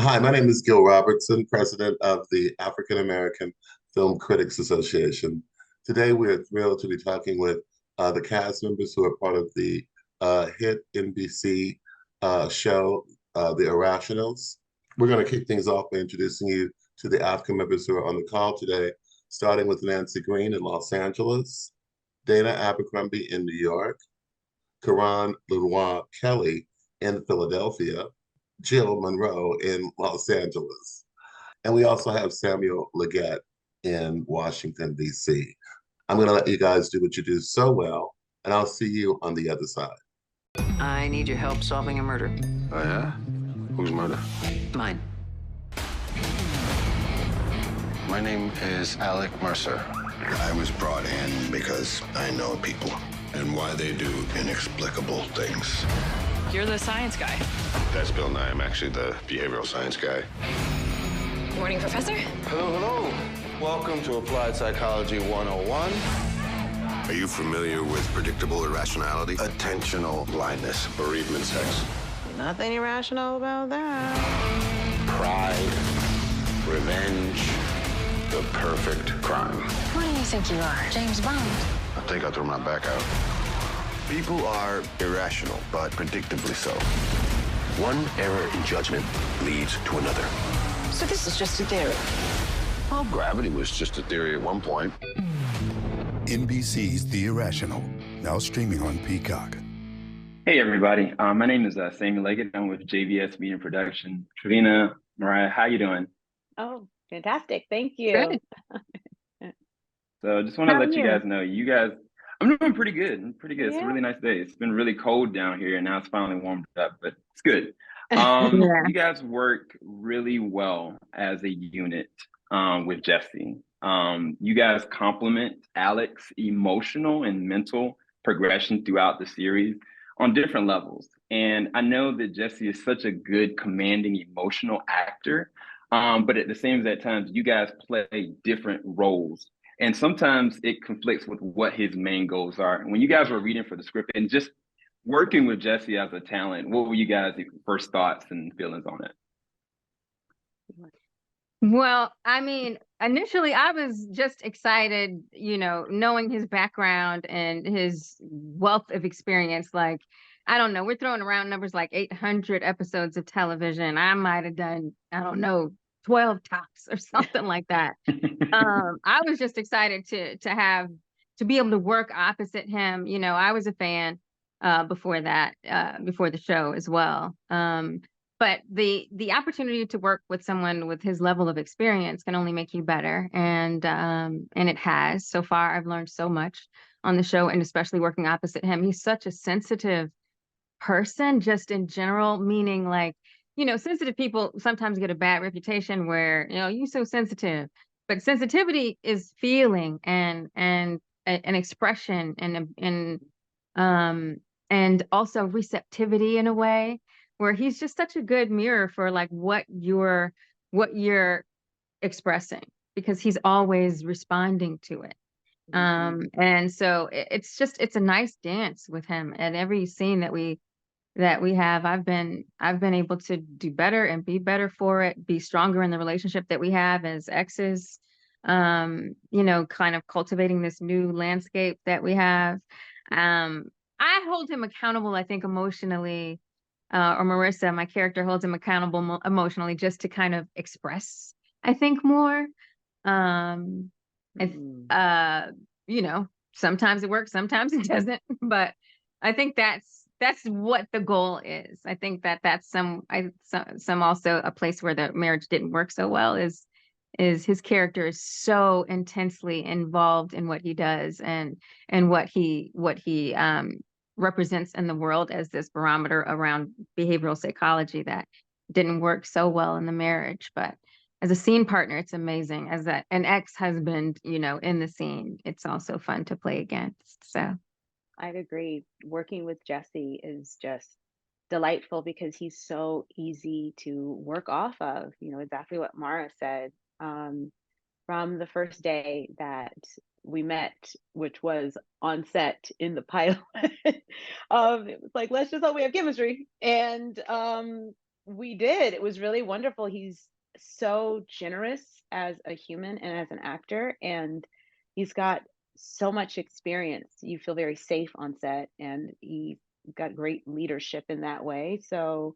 Hi, my name is Gil Robertson, president of the African American Film Critics Association. Today, we're thrilled to be talking with the cast members who are part of the hit NBC show, The Irrationals. We're going to kick things off by introducing you to the African members who are on the call today, starting with Nancy Green in Los Angeles, Dana Abercrombie in New York, Karan Lenoir Kelly in Philadelphia, Jill Monroe in Los Angeles. And we also have Samuel Leggett in Washington, D.C. I'm going to let you guys do what you do so well, and I'll see you on the other side. I need your help solving a murder. Oh, yeah? Whose murder? Mine. My name is Alec Mercer. I was brought in because I know people and why they do inexplicable things. You're the science guy. That's Bill Nye. I'm actually the behavioral science guy. Morning, Professor. Hello, hello. Welcome to Applied Psychology 101. Are you familiar with predictable irrationality? Attentional blindness, bereavement sex. Nothing irrational about that. Pride, revenge, the perfect crime. Who do you think you are, James Bond? I think I threw my back out. People are irrational, but predictably so. One error in judgment leads to another. So this is just a theory. Well, gravity was just a theory at one point. NBC's The Irrational, now streaming on Peacock. Hey, everybody. My name is Samuel Leggett. I'm with JVS Media Production. Trevina, Mariah, how you doing? Oh, fantastic. Thank you. Good. So I just want to How are let you you? guys know, I'm doing pretty good. I'm pretty good. It's a Yeah. really nice day. It's been really cold down here, and now it's finally warmed up, but it's good. Yeah. You guys work really well as a unit with Jesse. You guys complement Alex's emotional and mental progression throughout the series on different levels. And I know that Jesse is such a good, commanding, emotional actor, but at the same time, you guys play different roles. And sometimes it conflicts with what his main goals are. And when you guys were reading for the script and just working with Jesse as a talent, what were you guys' first thoughts and feelings on it? Well, I mean, initially I was just excited, knowing his background and his wealth of experience. Like, I don't know, we're throwing around numbers like 800 episodes of television. I might have done, I don't know, 12 tops or something like that. I was just excited to be able to work opposite him. I was a fan before that, before the show as well. But the opportunity to work with someone with his level of experience can only make you better, and it has so far. I've learned so much on the show, and especially working opposite him. He's such a sensitive person, just in general, meaning like, sensitive people sometimes get a bad reputation where, you're so sensitive, but sensitivity is feeling and an expression and also receptivity in a way where he's just such a good mirror for like what you're expressing, because he's always responding to it. And so it's a nice dance with him at every scene that we have. I've been able to do better and be better for it, be stronger in the relationship that we have as exes, kind of cultivating this new landscape that we have. I hold him accountable, I think, emotionally, or Marissa, my character, holds him accountable emotionally, just to kind of express, I think, more. Sometimes it works, sometimes it doesn't, but I think that's what the goal is. I think that's some also a place where the marriage didn't work so well is his character is so intensely involved in what he does and what he represents in the world as this barometer around behavioral psychology that didn't work so well in the marriage. But as a scene partner, it's amazing. As an ex-husband, in the scene, it's also fun to play against. So I'd agree. Working with Jesse is just delightful because he's so easy to work off of. Exactly what Mara said. From the first day that we met, which was on set in the pilot, it was like, let's just hope we have chemistry. And We did. It was really wonderful. He's so generous as a human and as an actor, and he's got so much experience. You feel very safe on set, and he's got great leadership in that way. So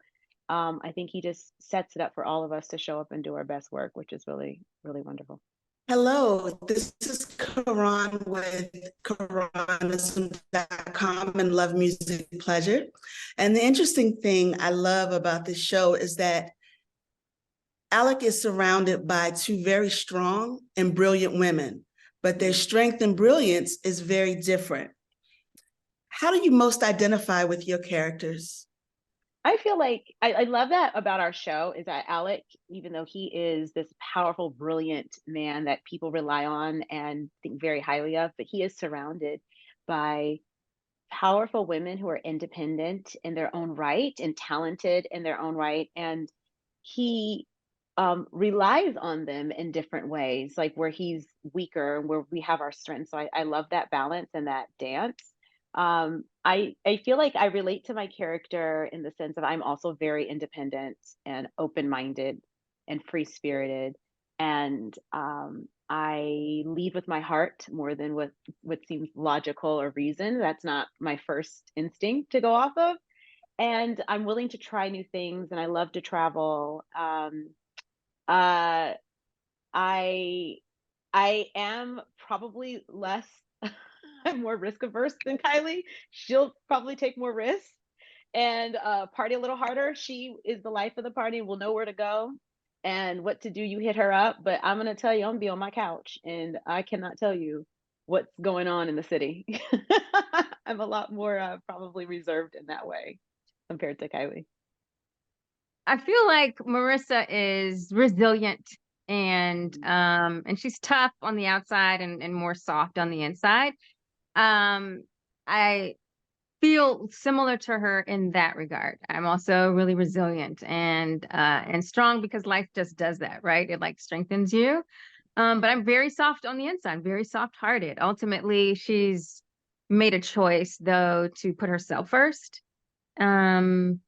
I think he just sets it up for all of us to show up and do our best work, which is really, really wonderful. Hello, this is Karan with KaranAssume.com and Love Music Pleasure. And the interesting thing I love about this show is that Alec is surrounded by two very strong and brilliant women, but their strength and brilliance is very different. How do you most identify with your characters? I feel like I love that about our show is that Alec, even though he is this powerful, brilliant man that people rely on and think very highly of, but he is surrounded by powerful women who are independent in their own right and talented in their own right. And he relies on them in different ways, like where he's weaker, where we have our strengths. So I love that balance and that dance. I feel like I relate to my character in the sense of I'm also very independent and open-minded and free-spirited, and I lead with my heart more than what seems logical or reason. That's not my first instinct to go off of, and I'm willing to try new things, and I love to travel. Uh, I I am probably less I'm more risk averse than Kylie. She'll probably take more risks and party a little harder. She is the life of the party, will know where to go and what to do. You hit her up, but I'm gonna tell you, I'm gonna be on my couch and I cannot tell you what's going on in the city. I'm a lot more probably reserved in that way compared to Kylie. I feel like Marissa is resilient and she's tough on the outside and more soft on the inside. I feel similar to her in that regard. I'm also really resilient and strong because life just does that, right? It like strengthens you. But I'm very soft on the inside, very soft-hearted. Ultimately, she's made a choice though to put herself first. And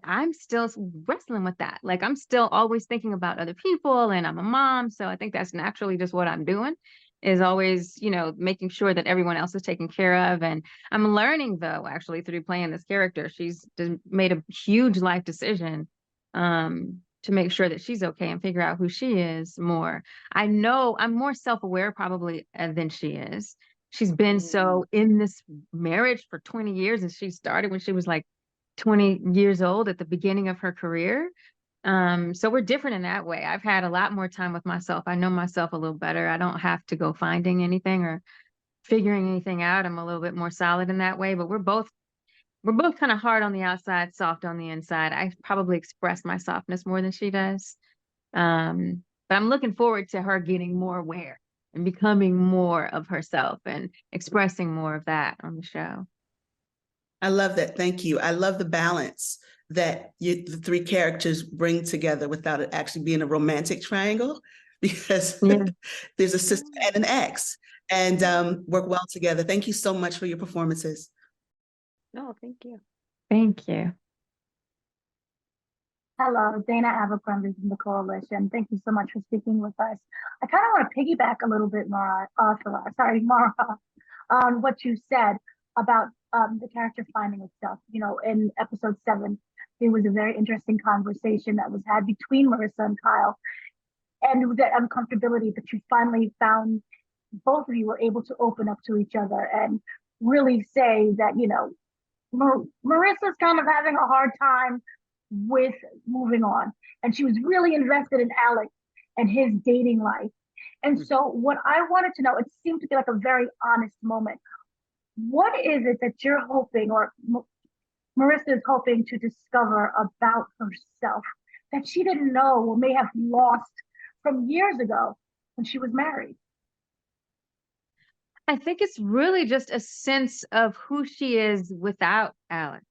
I'm still wrestling with that. Like I'm still always thinking about other people and I'm a mom. So I think that's naturally just what I'm doing is always, making sure that everyone else is taken care of. And I'm learning though, actually through playing this character, she's made a huge life decision, to make sure that she's okay and figure out who she is more. I know I'm more self-aware probably than she is. She's been so in this marriage for 20 years and she started when she was like 20 years old at the beginning of her career. So we're different in that way. I've had a lot more time with myself. I know myself a little better. I don't have to go finding anything or figuring anything out. I'm a little bit more solid in that way, but we're both kind of hard on the outside, soft on the inside. I probably express my softness more than she does. But I'm looking forward to her getting more aware and becoming more of herself and expressing more of that on the show. I love that. Thank you. I love the balance that the three characters bring together without it actually being a romantic triangle, because there's a sister and an ex and work well together. Thank you so much for your performances. No, thank you. Thank you. Hello, Dana Abercrombie from the Coalition. Thank you so much for speaking with us. I kind of want to piggyback a little bit, Mara, on what you said about the character finding itself. In episode 7, there was a very interesting conversation that was had between Marissa and Kyle, and it was that uncomfortability that you finally found both of you were able to open up to each other and really say that, Marissa's kind of having a hard time with moving on, and she was really invested in Alex and his dating life. And so what I wanted to know, it seemed to be like a very honest moment. What is it that you're hoping, or Marissa is hoping to discover about herself that she didn't know or may have lost from years ago when she was married? I think it's really just a sense of who she is without Alex.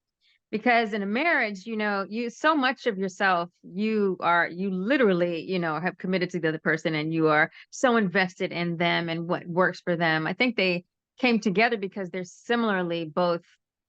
Because in a marriage, you so much of yourself, you literally, have committed to the other person and you are so invested in them and what works for them. I think they came together because they're similarly both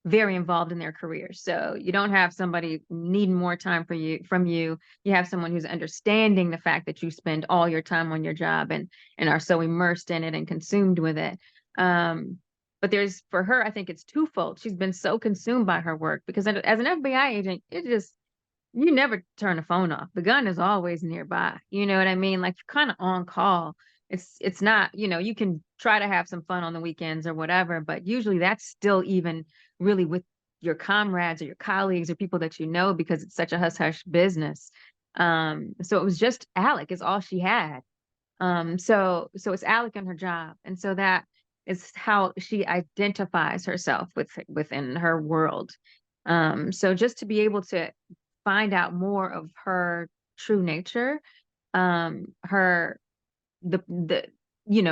very involved in their careers. So you don't have somebody needing more time from you. You have someone who's understanding the fact that you spend all your time on your job and are so immersed in it and consumed with it. But for her, I think it's twofold. She's been so consumed by her work because as an FBI agent, you never turn the phone off. The gun is always nearby. You know what I mean? Like you're kind of on call. It's not, you can try to have some fun on the weekends or whatever, but usually that's still even really with your comrades or your colleagues or people that you know, because it's such a hush hush business. So it was just Alec is all she had. So it's Alec and her job. And so that is how she identifies herself within her world. So just to be able to find out more of her true nature, her the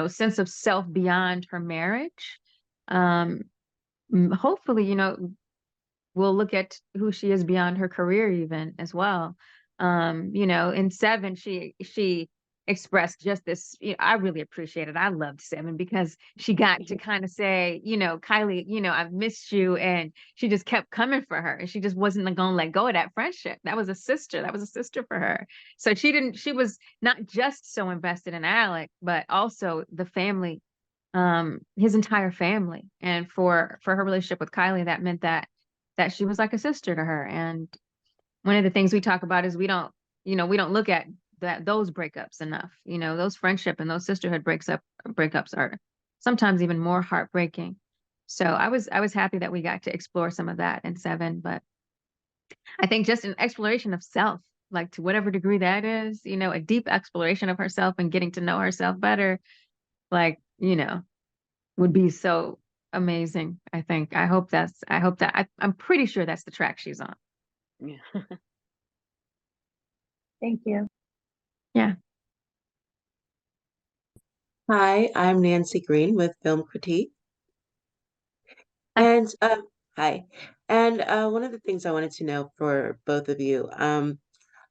sense of self beyond her marriage. Hopefully, we'll look at who she is beyond her career even as well. In Seven, she expressed just this, I really appreciated. I loved Seven because she got to kind of say, Kylie, I've missed you. And she just kept coming for her. And she just wasn't going to let go of that friendship. That was a sister. That was a sister for her. So she was not just so invested in Alec, but also the family, his entire family. And for her relationship with Kylie, that meant that she was like a sister to her. And one of the things we talk about is we don't look at those breakups enough. Those friendship and those sisterhood breakups are sometimes even more heartbreaking. So I was happy that we got to explore some of that in Seven, but I think just an exploration of self, like to whatever degree that is, a deep exploration of herself and getting to know herself better, like, would be so amazing. I think. I'm pretty sure that's the track she's on. Yeah. Thank you. Yeah. Hi, I'm Nancy Green with Film Critique. And hi. And one of the things I wanted to know for both of you,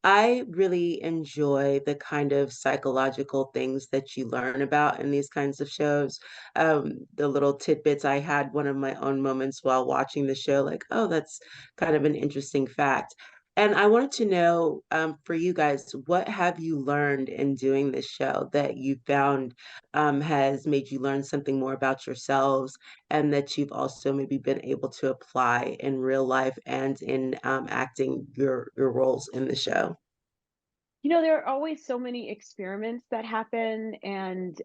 I really enjoy the kind of psychological things that you learn about in these kinds of shows. The little tidbits, I had one of my own moments while watching the show, like, oh, that's kind of an interesting fact. And I wanted to know, for you guys, what have you learned in doing this show that you found has made you learn something more about yourselves, and that you've also maybe been able to apply in real life and in acting your roles in the show? There are always so many experiments that happen, and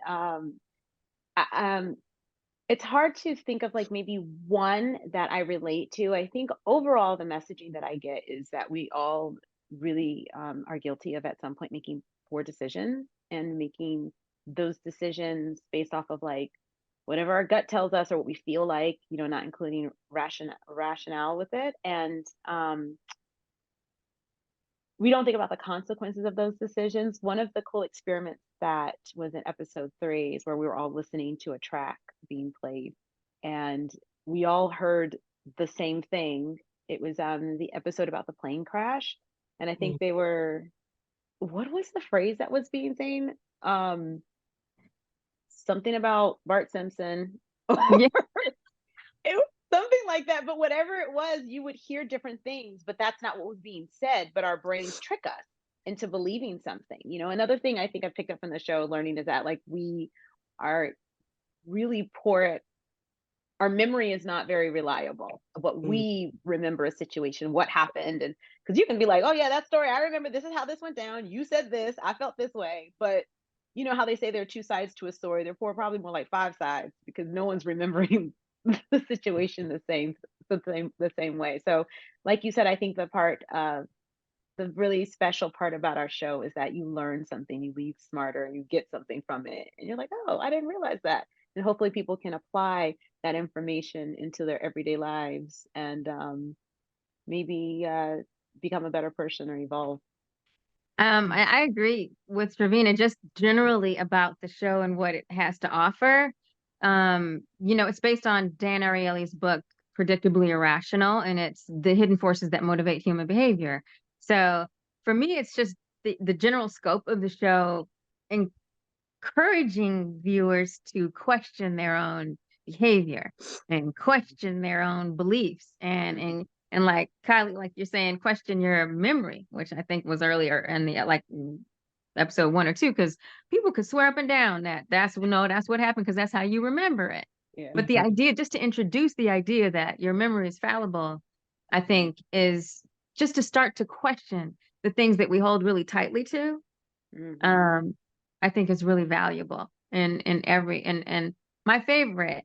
it's hard to think of like maybe one that I relate to. I think overall the messaging that I get is that we all really are guilty of at some point making poor decisions and making those decisions based off of like whatever our gut tells us or what we feel like, not including rationale with it. And we don't think about the consequences of those decisions. One of the cool experiments that was in episode 3 is where we were all listening to a track being played, and we all heard the same thing. It was the episode about the plane crash, and I think they were, what was the phrase that was being saying? Something about Bart Simpson. Yeah. It was something like that, but whatever it was, you would hear different things, but that's not what was being said, but our brains trick us into believing something. Another thing I think I picked up from the show learning is that like we are really poor at, our memory is not very reliable of what we remember a situation, what happened. And because you can be like, oh yeah, that story, I remember, this is how this went down, you said this, I felt this way. But you know how they say there are 2 sides to a story, there are probably more like 5 sides, because no one's remembering the situation the same way. So like you said, I think the really special part about our show is that you learn something, you leave smarter, and you get something from it, and you're like, oh, I didn't realize that. And hopefully people can apply that information into their everyday lives and maybe become a better person or evolve. I agree with Ravina just generally about the show and what it has to offer. It's based on Dan Ariely's book, Predictably Irrational, and it's the hidden forces that motivate human behavior. So for me, it's just the general scope of the show, encouraging viewers to question their own, behavior and question their own beliefs and like Kylie, like you're saying, question your memory, which I think was earlier in the episode 1 or 2, because people could swear up and down that that's what happened because that's how you remember it. Yeah. But the idea, just to introduce the idea that your memory is fallible, I think is just to start to question the things that we hold really tightly to. I think is really valuable in every and my favorite.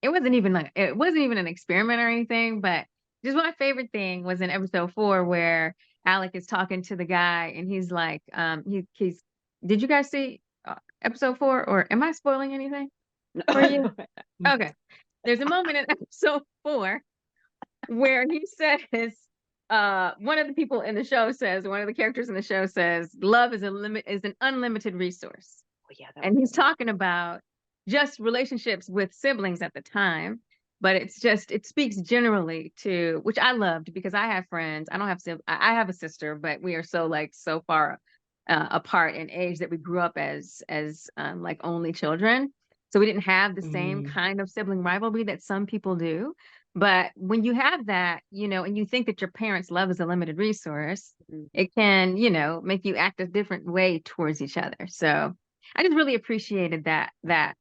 It wasn't even an experiment or anything, but just my favorite thing was in episode 4 where Alec is talking to the guy and he's like, he's. Did you guys see episode 4, or am I spoiling anything for you? Okay, there's a moment in episode 4 where he says, one of the people in the show says, one of the characters in the show says, love is an unlimited resource. Oh, yeah, and he's talking about just relationships with siblings at the time, but it speaks generally to, which I loved because I have friends. I have a sister, but we are so far apart in age that we grew up as like only children. So we didn't have the same kind of sibling rivalry that some people do. But when you have that, and you think that your parents' love is a limited resource, it can, make you act a different way towards each other. So I just really appreciated that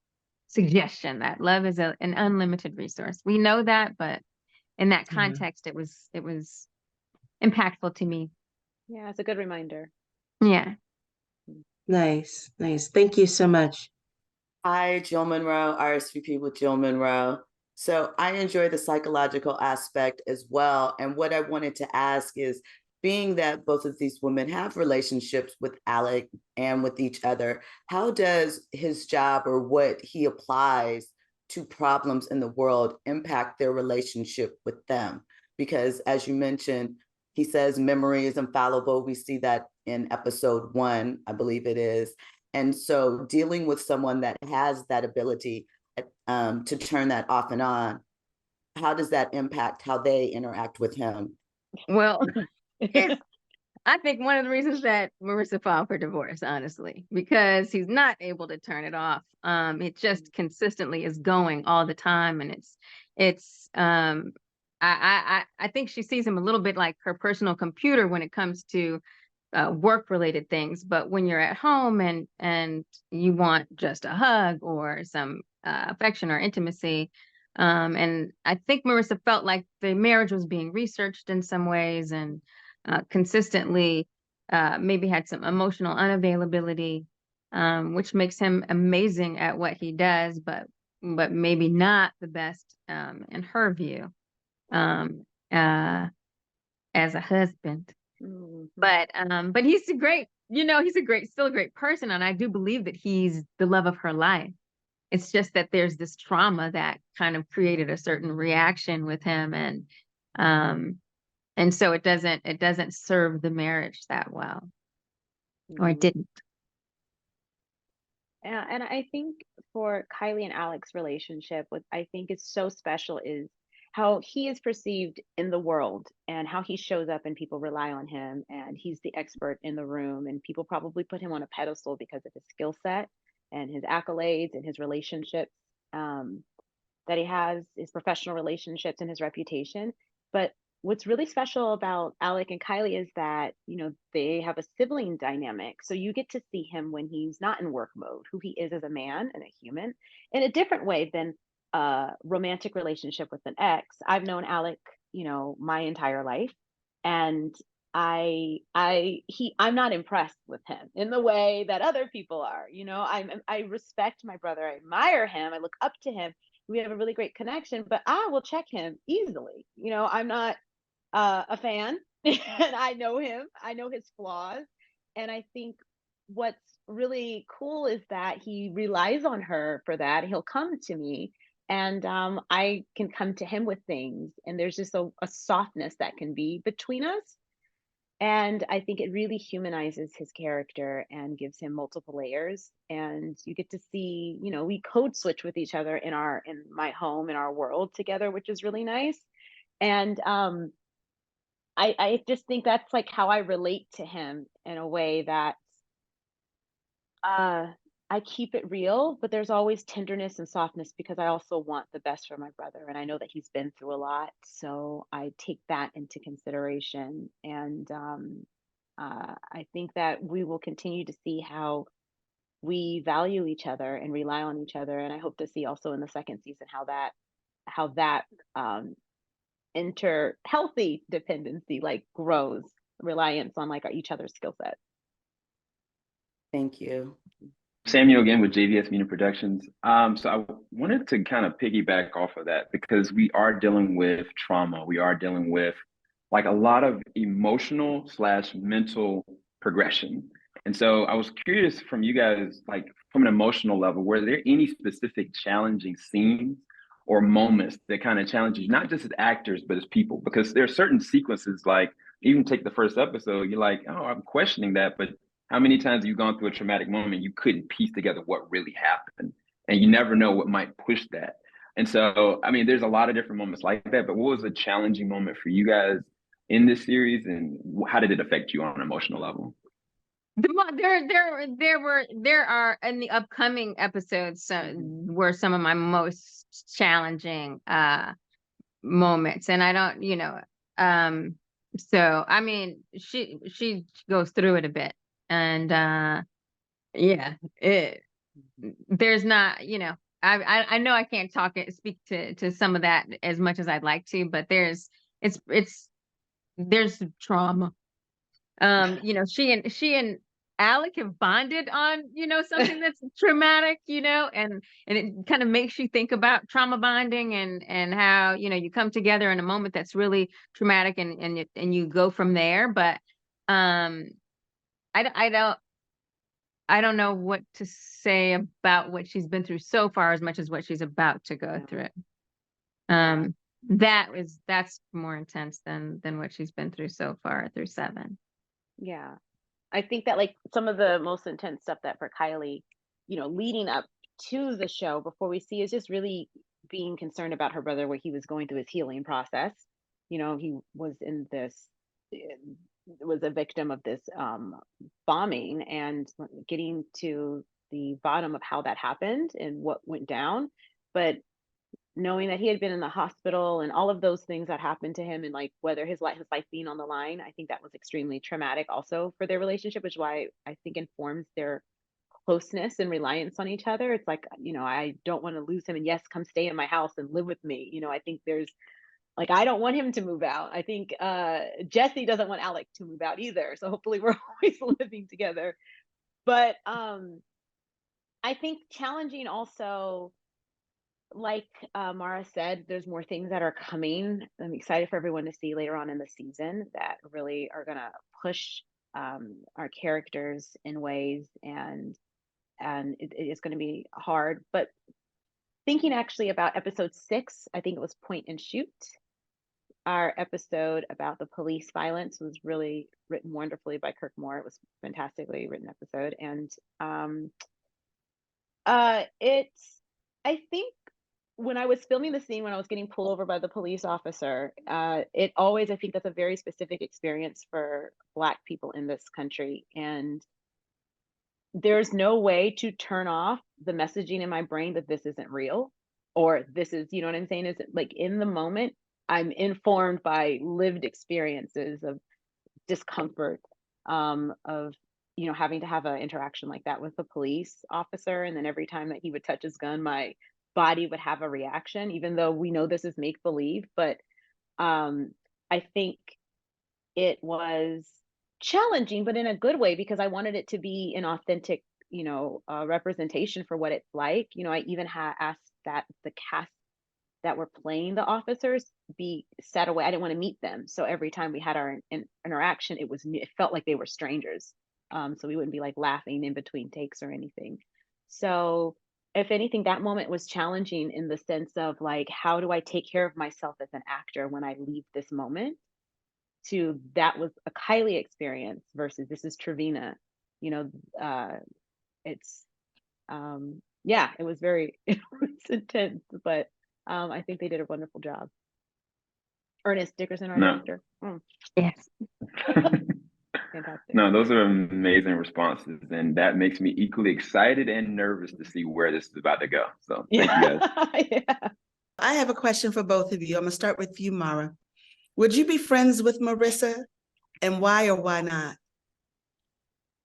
suggestion that love is an unlimited resource. We know that, but in that context, it was impactful to me. Yeah, it's a good reminder. Yeah. Nice. Thank you so much. Hi, Jill Monroe, RSVP with Jill Monroe. So I enjoy the psychological aspect as well. And what I wanted to ask is, being that both of these women have relationships with Alec and with each other, how does his job or what he applies to problems in the world impact their relationship with them? Because as you mentioned, he says memory is infallible. We see that in episode 1, I believe it is. And so dealing with someone that has that ability to turn that off and on, how does that impact how they interact with him? Well, I think one of the reasons that Marissa filed for divorce, honestly, because he's not able to turn it off. It just consistently is going all the time. And I think she sees him a little bit like her personal computer when it comes to work related things. But when you're at home and you want just a hug or some affection or intimacy, and I think Marissa felt like the marriage was being researched in some ways and consistently maybe had some emotional unavailability, which makes him amazing at what he does, but maybe not the best in her view as a husband. But he's still a great person, and I do believe that he's the love of her life. It's just that there's this trauma that kind of created a certain reaction with him, and so it doesn't serve the marriage that well, or it didn't. Yeah, and I think for Kylie and Alec's relationship, what I think is so special is how he is perceived in the world and how he shows up and people rely on him, and he's the expert in the room, and people probably put him on a pedestal because of his skill set and his accolades and his relationships that he has, his professional relationships and his reputation. But what's really special about Alec and Kylie is that, they have a sibling dynamic. So you get to see him when he's not in work mode, who he is as a man and a human in a different way than a romantic relationship with an ex. I've known Alec, my entire life, and I'm not impressed with him in the way that other people are. I respect my brother, I admire him, I look up to him. We have a really great connection, but I will check him easily. I'm not a fan, and I know him, I know his flaws, and I think what's really cool is that he relies on her for that. He'll come to me, and I can come to him with things, and there's just a softness that can be between us. And I think it really humanizes his character and gives him multiple layers. And you get to see, we code switch with each other in my home, in our world together, which is really nice. And I just think that's like how I relate to him in a way that I keep it real, but there's always tenderness and softness because I also want the best for my brother. And I know that he's been through a lot. So I take that into consideration. And I think that we will continue to see how we value each other and rely on each other. And I hope to see also in the second season how that healthy dependency like grows, reliance on like each other's skill set. Thank you. Samuel again with JVS Media Productions. So I wanted to kind of piggyback off of that because we are dealing with trauma. We are dealing with like a lot of emotional / mental progression. And so I was curious from you guys, like from an emotional level, were there any specific challenging scenes or moments that kind of challenge you, not just as actors, but as people? Because there are certain sequences, like even take the first episode, you're like, oh, I'm questioning that, but how many times have you gone through a traumatic moment, you couldn't piece together what really happened, and you never know what might push that. And so, I mean, there's a lot of different moments like that, but what was a challenging moment for you guys in this series, and how did it affect you on an emotional level? There are in the upcoming episodes were some of my most challenging moments, and I don't, so I mean, she goes through it a bit, and yeah, there's not, I know I can't speak to some of that as much as I'd like to, but there's trauma. She and Alec have bonded on, something that's traumatic, and it kind of makes you think about trauma bonding and how, you come together in a moment that's really traumatic and you go from there. But I don't know what to say about what she's been through so far as much as what she's about to go through. That's more intense than what she's been through so far through 7. Yeah. I think that like some of the most intense stuff that for Kylie, leading up to the show before we see is just really being concerned about her brother, where he was going through his healing process. He was was a victim of this bombing, and getting to the bottom of how that happened and what went down. But knowing that he had been in the hospital and all of those things that happened to him, and like whether his life being on the line, I think that was extremely traumatic also for their relationship, which is why I think informs their closeness and reliance on each other. It's like, I don't want to lose him, and yes, come stay in my house and live with me. I think there's like, I don't want him to move out. I think Jesse doesn't want Alec to move out either. So hopefully we're always living together. But I think challenging also, like Mara said, there's more things that are coming. I'm excited for everyone to see later on in the season that really are going to push our characters in ways, and it is going to be hard. But thinking actually about episode 6, I think it was Point and Shoot. Our episode about the police violence was really written wonderfully by Kirk Moore. It was a fantastically written episode. And I think when I was filming the scene, when I was getting pulled over by the police officer, I think that's a very specific experience for Black people in this country. And there's no way to turn off the messaging in my brain that this isn't real, or this is, you know what I'm saying? Is it like in the moment, I'm informed by lived experiences of discomfort, of, having to have an interaction like that with a police officer. And then every time that he would touch his gun, my body would have a reaction, even though we know this is make believe. But I think it was challenging, but in a good way, because I wanted it to be an authentic, representation for what it's like. I even asked that the cast that were playing the officers be set away. I didn't want to meet them. So every time we had our interaction, it felt like they were strangers. So we wouldn't be like laughing in between takes or anything. So if anything, that moment was challenging in the sense of like, how do I take care of myself as an actor when I leave this moment? That was a Kylie experience versus this is Trevina. It's it was it was intense, but I think they did a wonderful job. Ernest Dickerson, our director. Yes. Fantastic. No, those are amazing responses, and that makes me equally excited and nervous to see where this is about to go. So thank you guys. Yeah. I have a question for both of you. I'm gonna start with you, Mara. Would you be friends with Marissa, and why or why not?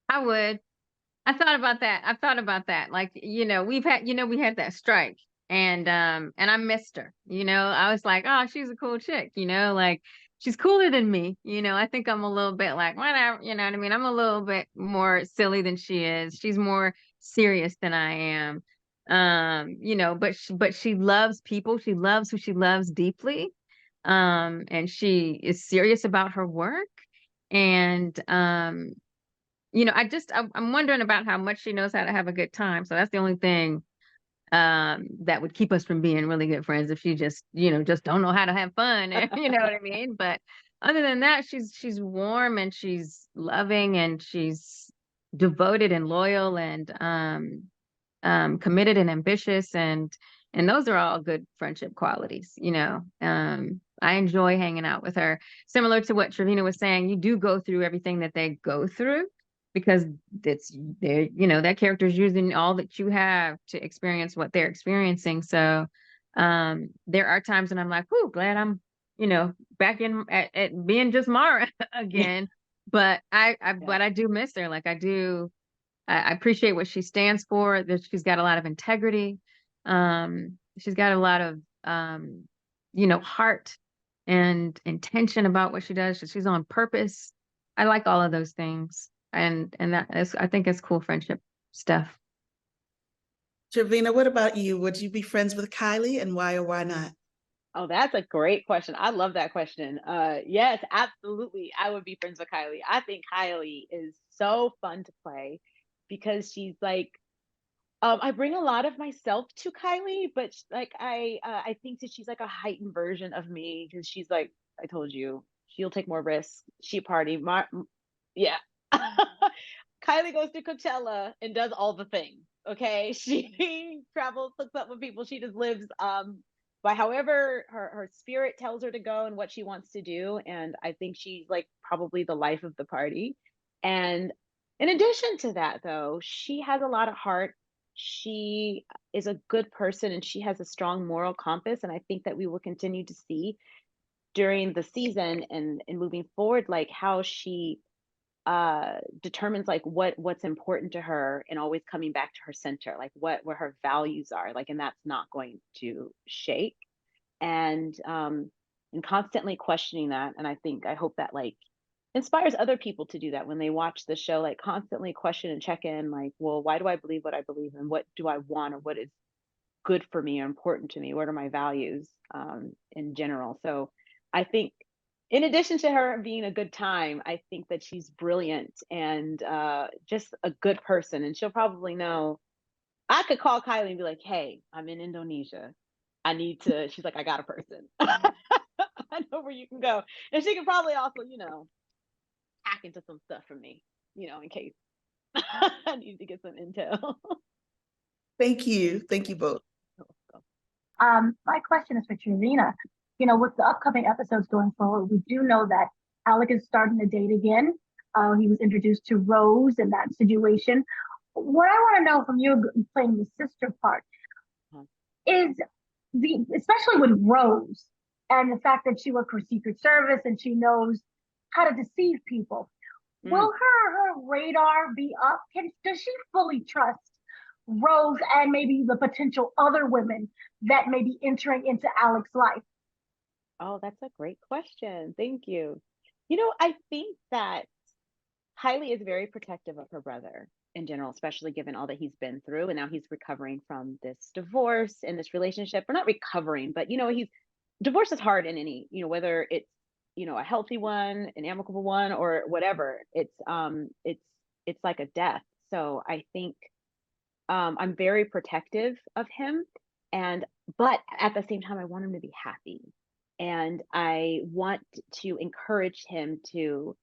I would. I thought about that. I thought about that. Like, we had that strike and I missed her. I was like, oh, she's a cool chick, like she's cooler than me. I think I'm a little bit like, whatever, you know what I mean? I'm a little bit more silly than she is. She's more serious than I am. But she loves people. She loves who she loves deeply. And she is serious about her work. And I'm wondering about how much she knows how to have a good time. So that's the only thing that would keep us from being really good friends, if she just don't know how to have fun. You know what I mean? But other than that, she's warm and she's loving and she's devoted and loyal and committed and ambitious, and those are all good friendship qualities. I enjoy hanging out with her. Similar to what Trevina was saying, you do go through everything that they go through because that character is using all that you have to experience what they're experiencing. So there are times when I'm like, "Whoo, glad I'm back in at being just Mara again." But I do miss her. Like I appreciate what she stands for. That she's got a lot of integrity. She's got a lot of heart and intention about what she does. She's on purpose. I like all of those things, and I think it's cool friendship stuff. Trevina, what about you? Would you be friends with Kylie, and why or why not? Oh, that's a great question. I love that question. Yes, absolutely. I would be friends with Kylie. I think Kylie is so fun to play because she's like, I bring a lot of myself to Kylie, but like I think that she's like a heightened version of me because she's like, I told you, she'll take more risks. She party, yeah. Kylie goes to Coachella and does all the things. Okay, she travels, hooks up with people. She just lives by however her spirit tells her to go and what she wants to do. And I think she's like probably the life of the party. And in addition to that, though, she has a lot of heart. She is a good person and she has a strong moral compass. And I think that we will continue to see during the season and moving forward, like how she determines like what's important to her and always coming back to her center, like where her values are, like, and that's not going to shake. And constantly questioning that. And I hope that like inspires other people to do that when they watch the show, like constantly question and check in, like, well, why do I believe what I believe, and what do I want, or what is good for me or important to me? What are my values in general? So I think in addition to her being a good time, I think that she's brilliant and just a good person. And she'll probably know, I could call Kylie and be like, hey, I'm in Indonesia. She's like, I got a person. I know where you can go. And she can probably also, hack into some stuff from me, in case I need to get some intel. Thank you. Thank you both. My question is for Trevina. With the upcoming episodes going forward, we do know that Alec is starting to date again. He was introduced to Rose in that situation. What I want to know from you playing the sister part is especially with Rose and the fact that she worked for Secret Service and she knows how to deceive people. Will her radar be up? Does she fully trust Rose and maybe the potential other women that may be entering into Alec's life? Oh, that's a great question. Thank you. I think that Kylie is very protective of her brother in general, especially given all that he's been through. And now he's recovering from this divorce and this relationship. Or not recovering, but divorce is hard in any, whether it's, a healthy one, an amicable one, or whatever. It's like a death. So I think I'm very protective of him. But at the same time, I want him to be happy. And I want to encourage him to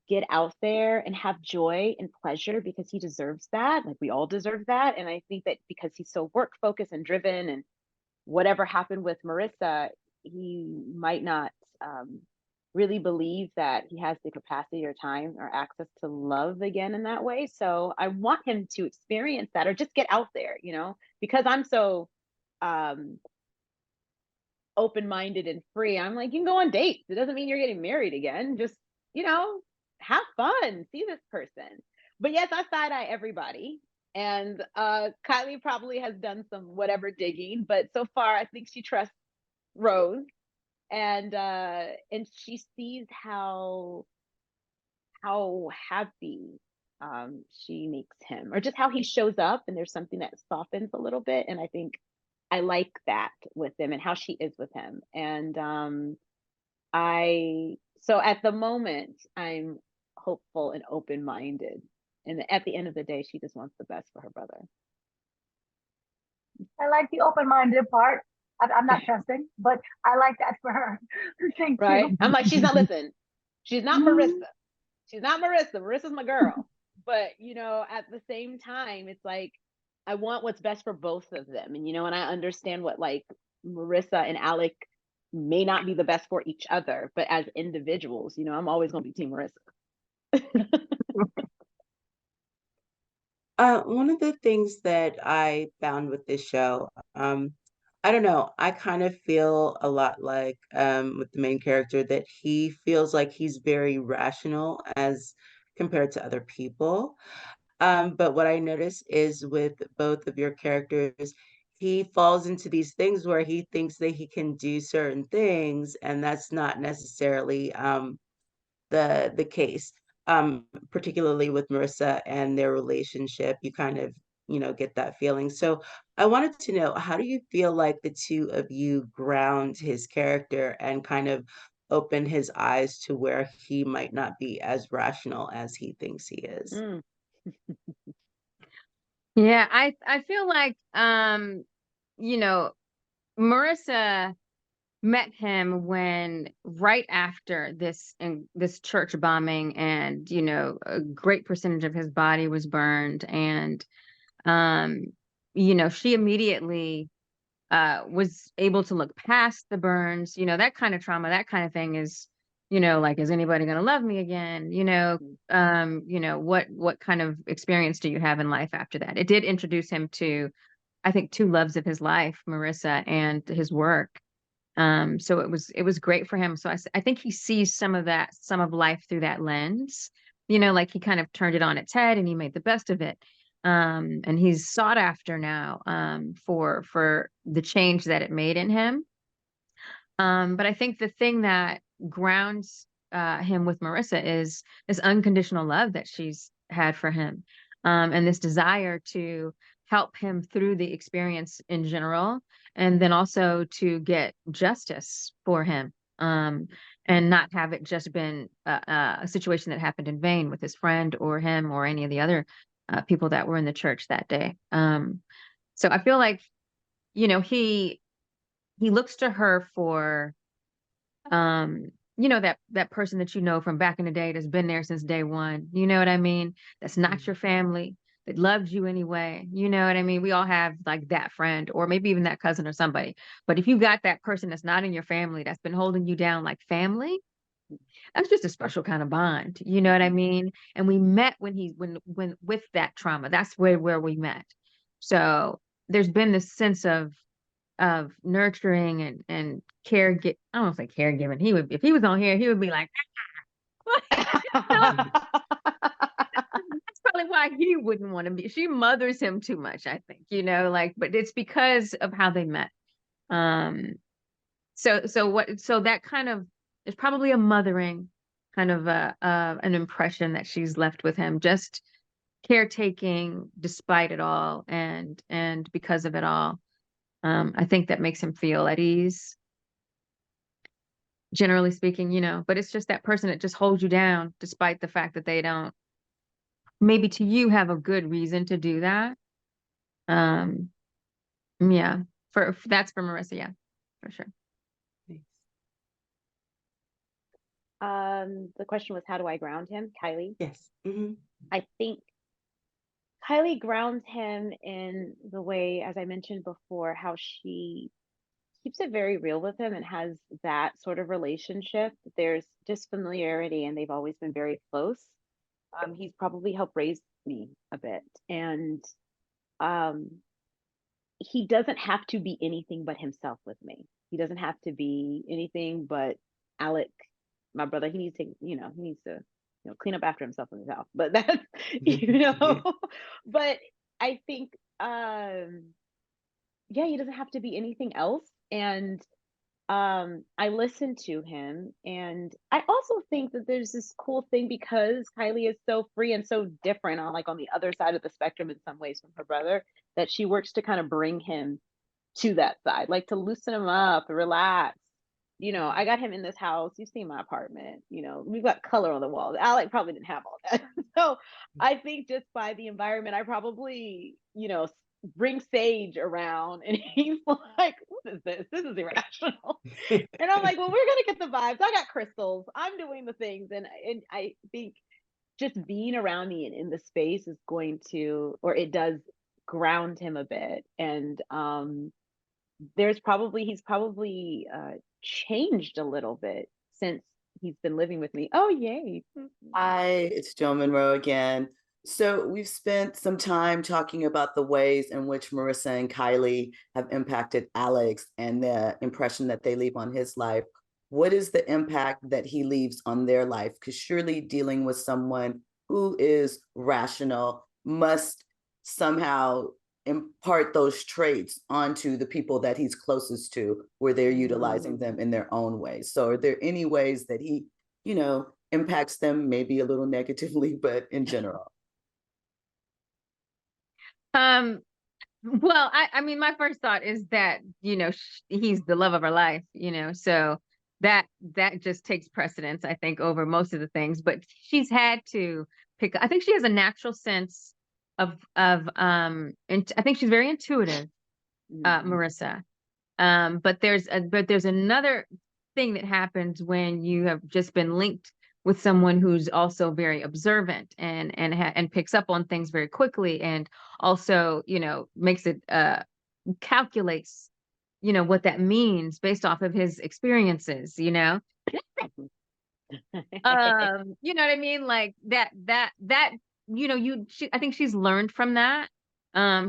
get out there and have joy and pleasure because he deserves that. Like we all deserve that. And I think that because he's so work focused and driven, and whatever happened with Marissa, he might not really believe that he has the capacity or time or access to love again in that way. So I want him to experience that or just get out there, you know, because I'm so open-minded and free. I'm like, you can go on dates. It doesn't mean you're getting married again. Just, you know, have fun, see this person. But yes, I side eye everybody. And Kylie probably has done some whatever digging, but so far I think she trusts Rose, and she sees how happy she makes him, or just how he shows up, and there's something that softens a little bit. And I think I like that with him and how she is with him. And so at the moment, I'm hopeful and open-minded. And at the end of the day, she just wants the best for her brother. I like the open-minded part. I'm not trusting, but I like that for her. Thank Right? you. I'm like, she's not, listen, she's not Marissa. She's not Marissa. Marissa's my girl. But, you know, at the same time, it's like, I want what's best for both of them. And, you know, and I understand what like Marissa and Alec may not be the best for each other, but as individuals, you know, I'm always going to be Team Marissa. One of the things that I found with this show, I don't know, I kind of feel a lot like with the main character that he feels like he's very rational as compared to other people. But what I notice is with both of your characters, he falls into these things where he thinks that he can do certain things, and that's not necessarily the case. Particularly with Marissa and their relationship, you kind of, you know, get that feeling. So I wanted to know, how do you feel like the two of you ground his character and kind of open his eyes to where he might not be as rational as he thinks he is? Yeah, I feel like you know, Marissa met him when right after this church bombing, and you know, a great percentage of his body was burned, and um you know, she immediately was able to look past the burns. You know, that kind of trauma, that kind of thing is, you know, like, is anybody going to love me again? You know, what kind of experience do you have in life after that? It did introduce him to, I think, two loves of his life, Marissa and his work. So it was great for him. So I think he sees some of life through that lens. You know, like he kind of turned it on its head and he made the best of it. And he's sought after now for the change that it made in him. But I think the thing that grounds him with Marissa is this unconditional love that she's had for him, and this desire to help him through the experience in general, and then also to get justice for him, and not have it just been a situation that happened in vain with his friend or him or any of the other people that were in the church that day. So I feel like, you know, he looks to her for you know, that person that you know from back in the day that's been there since day one. You know what I mean? That's not your family, that loved you anyway. You know what I mean? We all have like that friend or maybe even that cousin or somebody. But if you got that person that's not in your family that's been holding you down like family, that's just a special kind of bond. You know what I mean? And we met when with that trauma. That's where we met. So there's been this sense of nurturing and I don't say caregiving. He would, if he was on here, he would be like, that's probably why he wouldn't want to be. She mothers him too much, I think, you know, like, but it's because of how they met. So that kind of is probably a mothering kind of an impression that she's left with him, just caretaking despite it all and because of it all. I think that makes him feel at ease, generally speaking, you know, but it's just that person that just holds you down despite the fact that they don't, maybe to you, have a good reason to do that. Yeah, that's for Marissa. Yeah, for sure. The question was, how do I ground him, Kylie? Yes. I think Kylie grounds him in the way, as I mentioned before, how she keeps it very real with him and has that sort of relationship. There's just familiarity, and they've always been very close. He's probably helped raise me a bit, and um, he doesn't have to be anything but himself with me. He doesn't have to be anything but Alec, my brother. He needs to, he needs to, clean up after himself in his house. But that's, but I think, yeah, he doesn't have to be anything else. And I listen to him, and I also think that there's this cool thing because Kylie is so free and so different on the other side of the spectrum in some ways from her brother, that she works to kind of bring him to that side, like to loosen him up, relax. I got him in this house. You've seen my apartment. We've got color on the walls. Alec probably didn't have all that. So I think just by the environment, I probably, bring Sage around, and he's like, what is this? This is irrational. And I'm like, well, we're gonna get the vibes. I got crystals. I'm doing the things. And I think just being around me and in the space is going to, or it does ground him a bit. And he's probably changed a little bit since he's been living with me. Oh, yay. Hi, it's Jill Monroe again. So we've spent some time talking about the ways in which Marissa and Kylie have impacted Alex and the impression that they leave on his life. What is the impact that he leaves on their life? Because surely dealing with someone who is rational must somehow impart those traits onto the people that he's closest to, where they're utilizing them in their own ways. So are there any ways that he, impacts them, maybe a little negatively, but in general? Well, I mean, my first thought is that, he's the love of her life, so that just takes precedence, I think, over most of the things. But she's had to I think she has a natural sense of and I think she's very intuitive, Marissa. But there's another thing that happens when you have just been linked with someone who's also very observant and picks up on things very quickly, and also, makes it calculates, what that means based off of his experiences, you know what I mean? Like that, I think she's learned from that.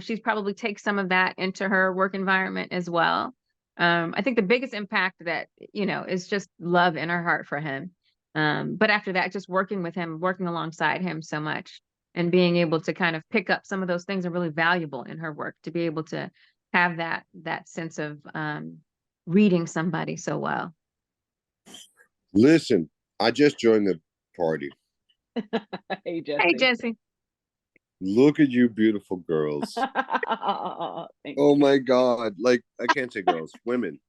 She's probably takes some of that into her work environment as well. I think the biggest impact that, is just love in her heart for him. But after that, just working with him, working alongside him so much, and being able to kind of pick up some of those things are really valuable in her work, to be able to have that sense of reading somebody so well. Listen, I just joined the party. Hey, Jesse. Hey, Jesse. Look at you beautiful girls. Oh my God. Like, I can't say girls, women.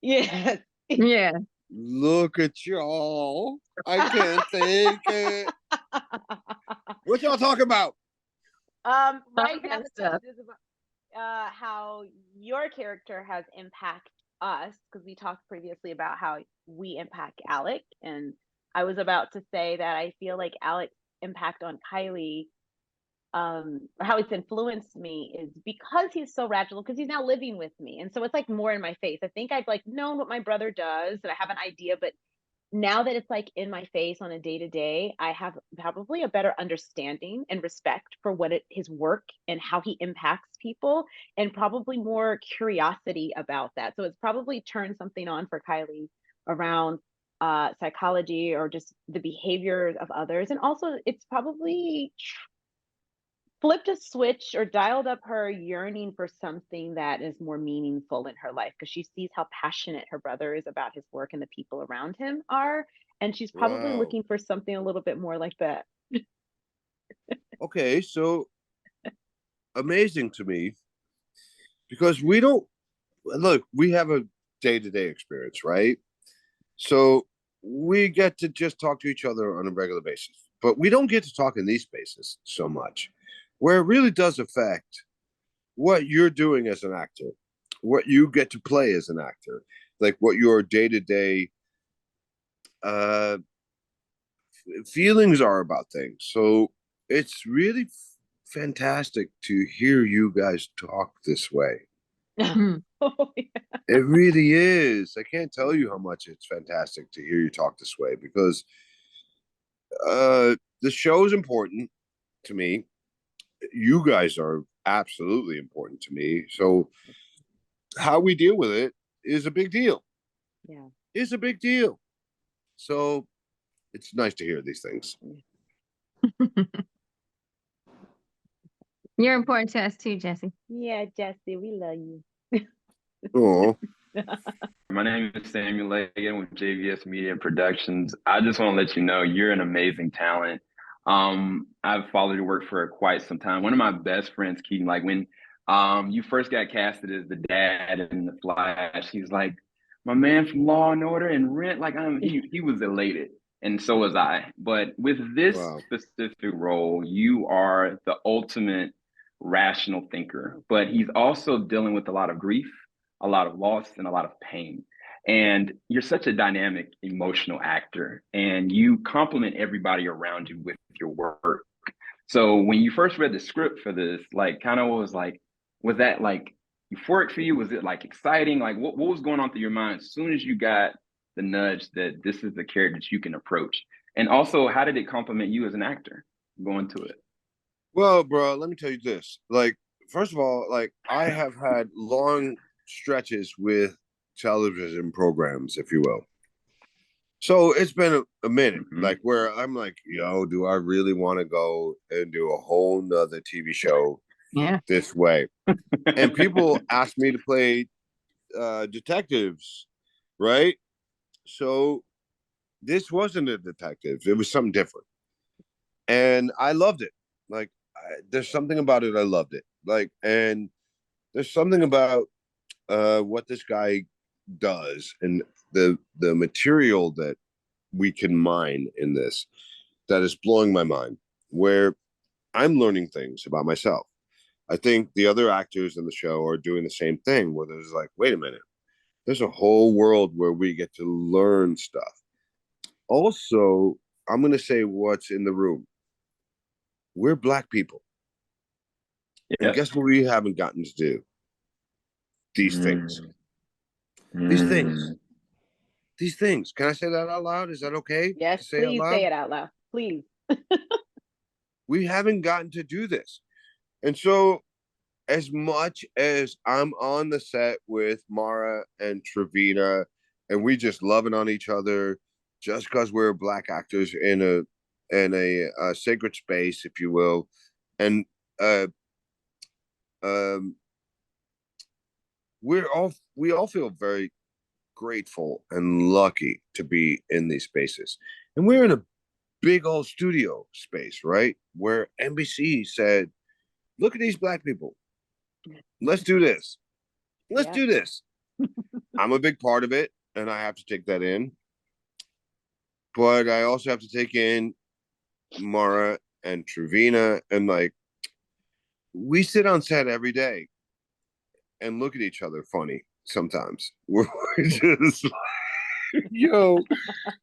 Yeah. Yeah. Look at y'all. I can't take it. What y'all talking about? Right now, the question is about how your character has impacted us, because we talked previously about how we impact Alec, and I was about to say that I feel like Alec's impact on Kylie, or how it's influenced me, is because he's so rational, because he's now living with me, and so it's like more in my face. I think I've like known what my brother does, and I have an idea, but now that it's like in my face on a day-to-day, I have probably a better understanding and respect for his work and how he impacts people, and probably more curiosity about that. So it's probably turned something on for Kylie around psychology, or just the behaviors of others. And also it's probably flipped a switch or dialed up her yearning for something that is more meaningful in her life, because she sees how passionate her brother is about his work and the people around him are, and she's probably looking for something a little bit more like that. Okay, so amazing to me, because we don't look, we have a day-to-day experience, right? So we get to just talk to each other on a regular basis, but we don't get to talk in these spaces so much, where it really does affect what you're doing as an actor, what you get to play as an actor, like what your day-to-day feelings are about things. So it's really fantastic to hear you guys talk this way. Oh, yeah. It really is. I can't tell you how much it's fantastic to hear you talk this way because the show is important to me. You guys are absolutely important to me. So how we deal with it is a big deal. Yeah. It's a big deal. So it's nice to hear these things. You're important to us too, Jesse. Yeah, Jesse, we love you. Oh. My name is Samuel Legan with JVS Media Productions. I just want to let you know you're an amazing talent. I've followed your work for quite some time. One of my best friends, Keaton, like when you first got casted as the dad in The Flash, he's like, my man from Law and Order and Rent, like he was elated, and so was I. But with this specific role, you are the ultimate rational thinker, but he's also dealing with a lot of grief, a lot of loss, and a lot of pain. And you're such a dynamic, emotional actor, and you complement everybody around you with your work. So when you first read the script for this, like, kind of was that like euphoric for you? Was it like exciting? Like, what was going on through your mind as soon as you got the nudge that this is the character that you can approach? And also, how did it complement you as an actor going to it? Well, bro, let me tell you this. Like, first of all, like I have had long stretches with television programs, if you will. So it's been a minute, like where I'm like, yo, do I really want to go and do a whole nother TV show this way? And people ask me to play detectives, right? So this wasn't a detective. It was something different. And I loved it. Like, there's something about it. I loved it. Like, and there's something about what this guy does and the material that we can mine in this that is blowing my mind, where I'm learning things about myself. I think the other actors in the show are doing the same thing, where there's like, wait a minute, there's a whole world where we get to learn stuff. Also, I'm going to say what's in the room. We're Black people. And guess what we haven't gotten to do? These things. These things. These things. Can I say that out loud? Is that okay? Yes, please say it out loud. Please. We haven't gotten to do this. And so, as much as I'm on the set with Mara and Trevina, and we just loving on each other just because we're Black actors in a sacred space, if you will, and we all feel very grateful and lucky to be in these spaces. And we're in a big old studio space, right? Where NBC said, look at these Black people. Let's do this. Let's do this. I'm a big part of it, and I have to take that in. But I also have to take in Mara and Trevina, and like, we sit on set every day and look at each other funny sometimes. We're just like, yo,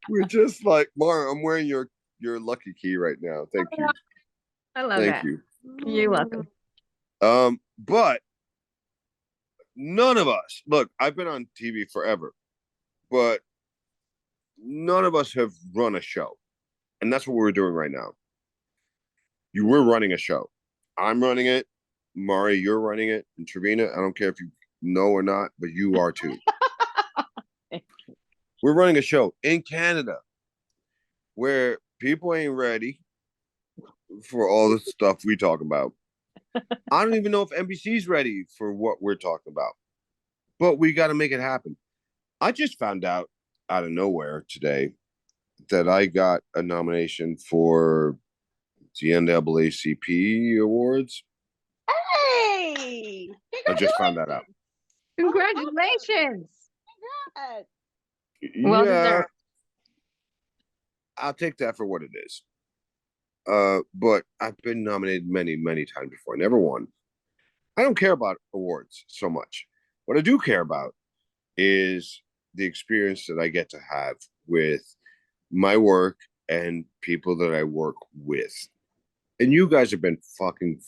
we're just like, Mara, I'm wearing your lucky key right now. Thank you. I love that. Thank you. You're welcome. But none of us, look, I've been on TV forever, but none of us have run a show. And that's what we're doing right now. We're running a show. I'm running it. Mari, you're running it. And Trevina, I don't care if you know or not, but you are too. We're running a show in Canada where people ain't ready for all the stuff we talk about. I don't even know if NBC's ready for what we're talking about, but we got to make it happen. I just found out of nowhere today that I got a nomination for the NAACP awards. Hey! I just found that out. Congratulations. Well deserved. I'll take that for what it is. But I've been nominated many, many times before. I never won. I don't care about awards so much. What I do care about is the experience that I get to have with my work and people that I work with. And you guys have been fucking,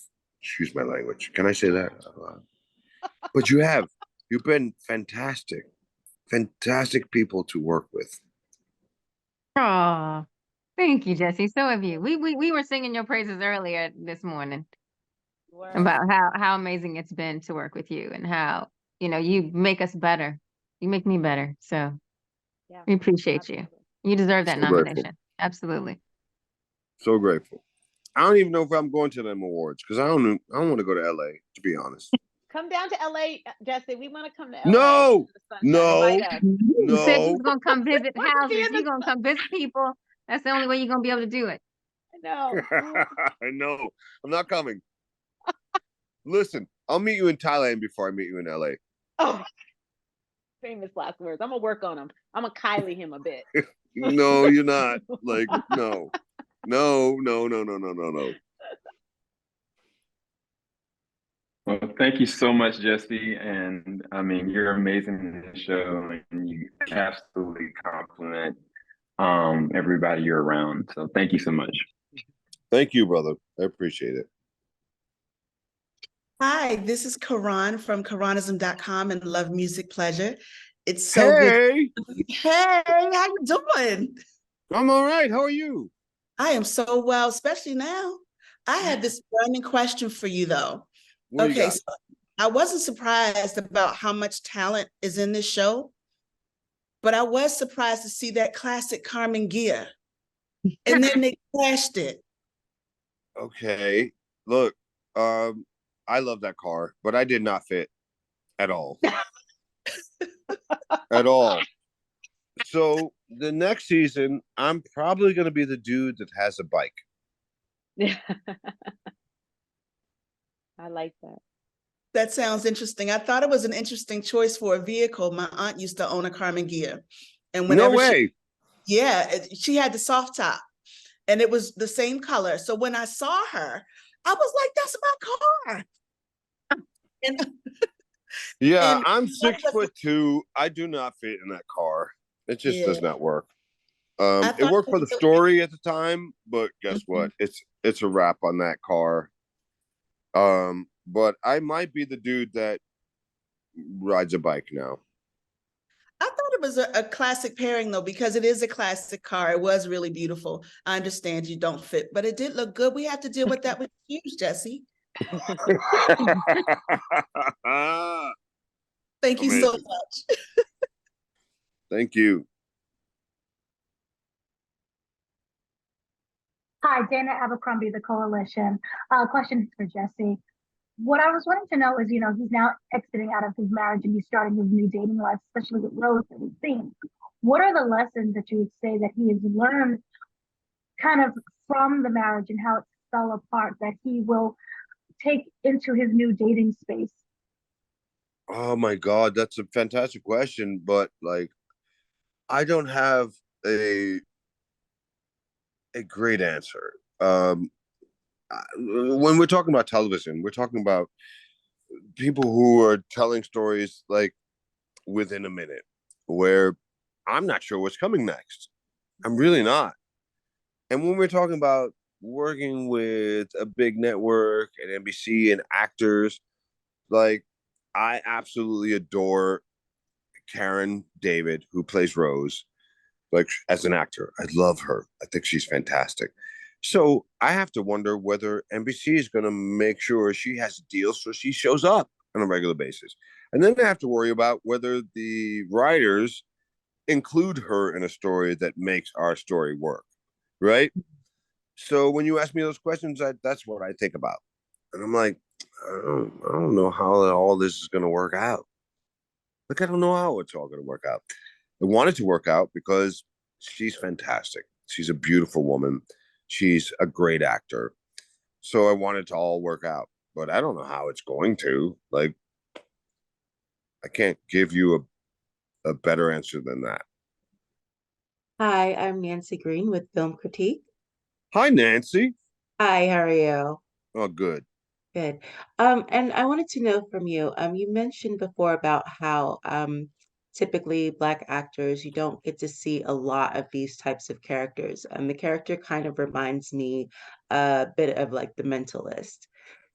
excuse my language. Can I say that? But you have. You've been fantastic, fantastic people to work with. Oh, thank you, Jesse. So have you. We were singing your praises earlier this morning about how amazing it's been to work with you and how, you make us better. You make me better. So Yeah, we appreciate you. You deserve that So grateful. nomination. Absolutely. So grateful. I don't even know if I'm going to them awards because I don't want to go to LA, to be honest. Come down to LA, Jesse. We want to come to LA. No, no, Invite us. You said you no. was gonna come visit We're gonna be houses. in the You're gonna come visit people. That's the only way you're gonna be able to do it. No. No, I'm not coming. Listen, I'll meet you in Thailand before I meet you in LA. Oh, famous last words. I'm gonna work on him. I'm gonna Kylie him a bit. No, you're not. Like, no. No, no, no, no, no, no, no. Well, thank you so much, Jesse. And I mean, you're amazing in the show, and you absolutely compliment everybody you're around. So thank you so much. Thank you, brother. I appreciate it. Hi, this is Karan from Karanism.com and Love Music Pleasure. It's so good. Hey, how you doing? I'm all right. How are you? I am so well, especially now. I had this burning question for you, though. Okay, so I wasn't surprised about how much talent is in this show, but I was surprised to see that classic Carmen Gia. And then they crashed it. Okay. Look, I love that car, but I did not fit at all. At all. So the next season, I'm probably going to be the dude that has a bike. Yeah. I like that. That sounds interesting. I thought it was an interesting choice for a vehicle. My aunt used to own a Carmen Gia. And whenever No way. she had the soft top and it was the same color. So when I saw her, I was like, that's my car. And Yeah, and I'm 6'2". I do not fit in that car. It just does not work. It worked for the story at the time, but guess what? It's a wrap on that car. But I might be the dude that rides a bike now. I thought it was a classic pairing, though, because it is a classic car. It was really beautiful. I understand you don't fit, but it did look good. We have to deal with that with you, Jesse. Thank you so much. Thank you. Hi, Dana Abercrombie, the Coalition. Question for Jesse. What I was wanting to know is, he's now exiting out of his marriage and he's starting his new dating life, especially with Rose that we've seen. What are the lessons that you would say that he has learned kind of from the marriage and how it fell apart that he will take into his new dating space? Oh my God, that's a fantastic question, but like, I don't have a great answer. When we're talking about television, we're talking about people who are telling stories like within a minute, where I'm not sure what's coming next. I'm really not. And when we're talking about working with a big network and NBC and actors, like, I absolutely adore Karen David, who plays Rose, like, as an actor. I love her. I think she's fantastic. So I have to wonder whether NBC is going to make sure she has a deal so she shows up on a regular basis. And then I have to worry about whether the writers include her in a story that makes our story work, right? So when you ask me those questions, that's what I think about. And I'm like, I don't know how all this is going to work out. Like, I don't know how it's all going to work out. I want it to work out because she's fantastic. She's a beautiful woman. She's a great actor. So I want it to all work out, but I don't know how it's going to. Like, I can't give you a better answer than that. Hi, I'm Nancy Green with Film Critique. Hi, Nancy. Hi, how are you? Oh, good. Good. And I wanted to know from you, you mentioned before about how typically Black actors, you don't get to see a lot of these types of characters. The character kind of reminds me a bit of like The Mentalist.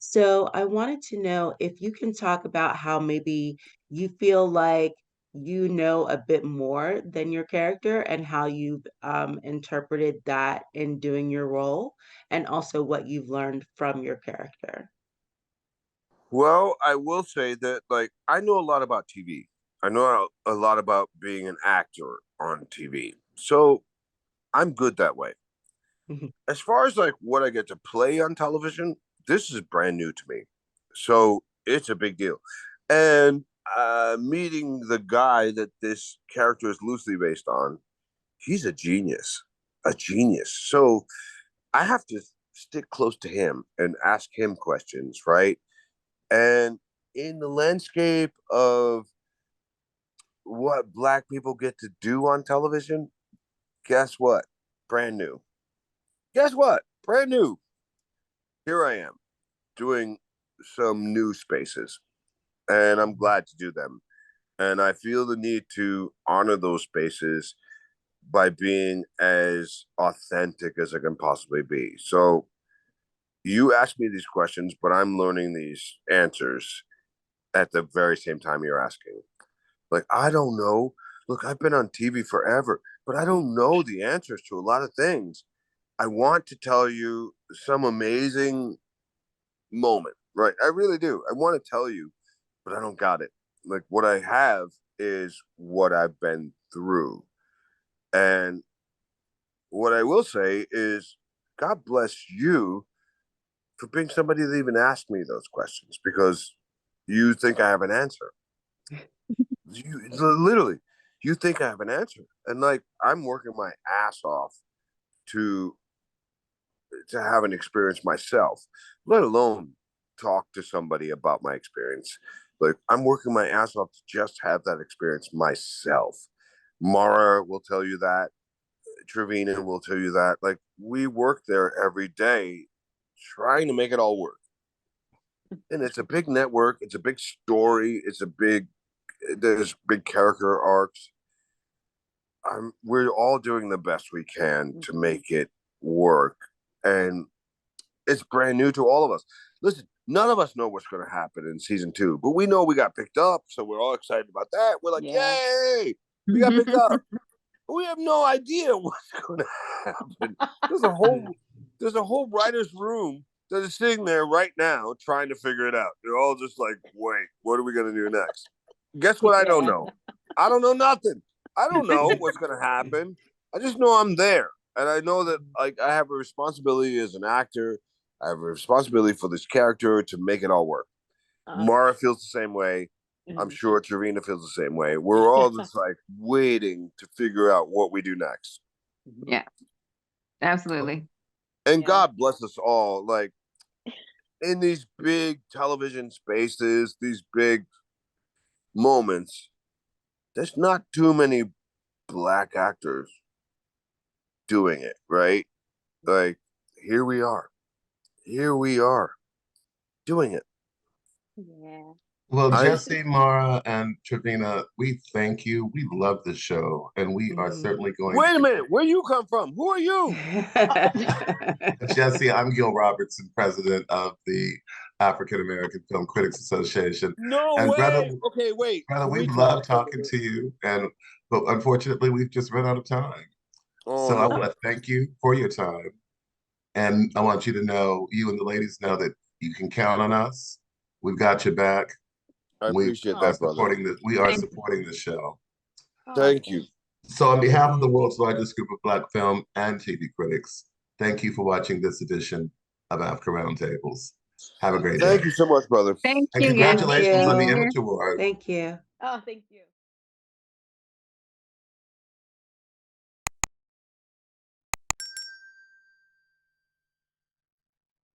So I wanted to know if you can talk about how maybe you feel like you know a bit more than your character and how you've interpreted that in doing your role, and also what you've learned from your character. Well, I will say that, like, I know a lot about TV. I know a lot about being an actor on TV. So I'm good that way. Mhm. As far as like what I get to play on television, this is brand new to me. So it's a big deal. And meeting the guy that this character is loosely based on, he's a genius. A genius. So I have to stick close to him and ask him questions, right? And in the landscape of what Black people get to do on television, guess what? Brand new. Guess what? Brand new. Here I am doing some new spaces, and I'm glad to do them. And I feel the need to honor those spaces by being as authentic as I can possibly be. So you ask me these questions, but I'm learning these answers at the very same time you're asking. Like, I don't know. Look, I've been on TV forever, but I don't know the answers to a lot of things. I want to tell you some amazing moment, right? I really do. I want to tell you, but I don't got it. Like, what I have is what I've been through. And what I will say is, God bless you for being somebody that even asked me those questions, because you think I have an answer. You literally, you think I have an answer. And like, I'm working my ass off to have an experience myself, let alone talk to somebody about my experience. Like, I'm working my ass off to just have that experience myself. Mara will tell you that. Trevina will tell you that. Like, we work there every day trying to make it all work. And it's a big network. It's a big story. There's big character arcs. We're all doing the best we can to make it work. And it's brand new to all of us. Listen, none of us know what's going to happen in season 2, but we know we got picked up, so we're all excited about that. We're like, yay, we got picked up. But we have no idea what's going to happen. There's a whole writer's room that is sitting there right now trying to figure it out. They're all just like, wait, what are we going to do next? Guess what? I don't know. I don't know nothing. I don't know what's going to happen. I just know I'm there. And I know that, like, I have a responsibility as an actor. I have a responsibility for this character to make it all work. Mara feels the same way. I'm sure Trevina feels the same way. We're all just like waiting to figure out what we do next. Yeah, absolutely. And God bless us all. Like, in these big television spaces, these big moments, there's not too many Black actors doing it, right? Like, here we are doing it. Yeah. Well, Jesse, Mara, and Trevina, we thank you. We love the show, and we are certainly going Wait to a minute, where you come from? Who are you? Jesse, I'm Gil Robertson, president of the African American Film Critics Association. No And way. brother, Okay, wait. brother, So we we love talked. talking to you, but unfortunately, we've just run out of time. Oh, So I no. want to thank you for your time, and I want you to know, you and the ladies know that you can count on us. We've got your back. I appreciate that, brother. We are supporting the show. Thank you. So on behalf of the world's largest group of Black film and TV critics, thank you for watching this edition of AAFCA Roundtables. Have a great day. Thank you so much, brother. Thank And you. congratulations on the Thank you. Image Award. Thank you. Oh, thank you.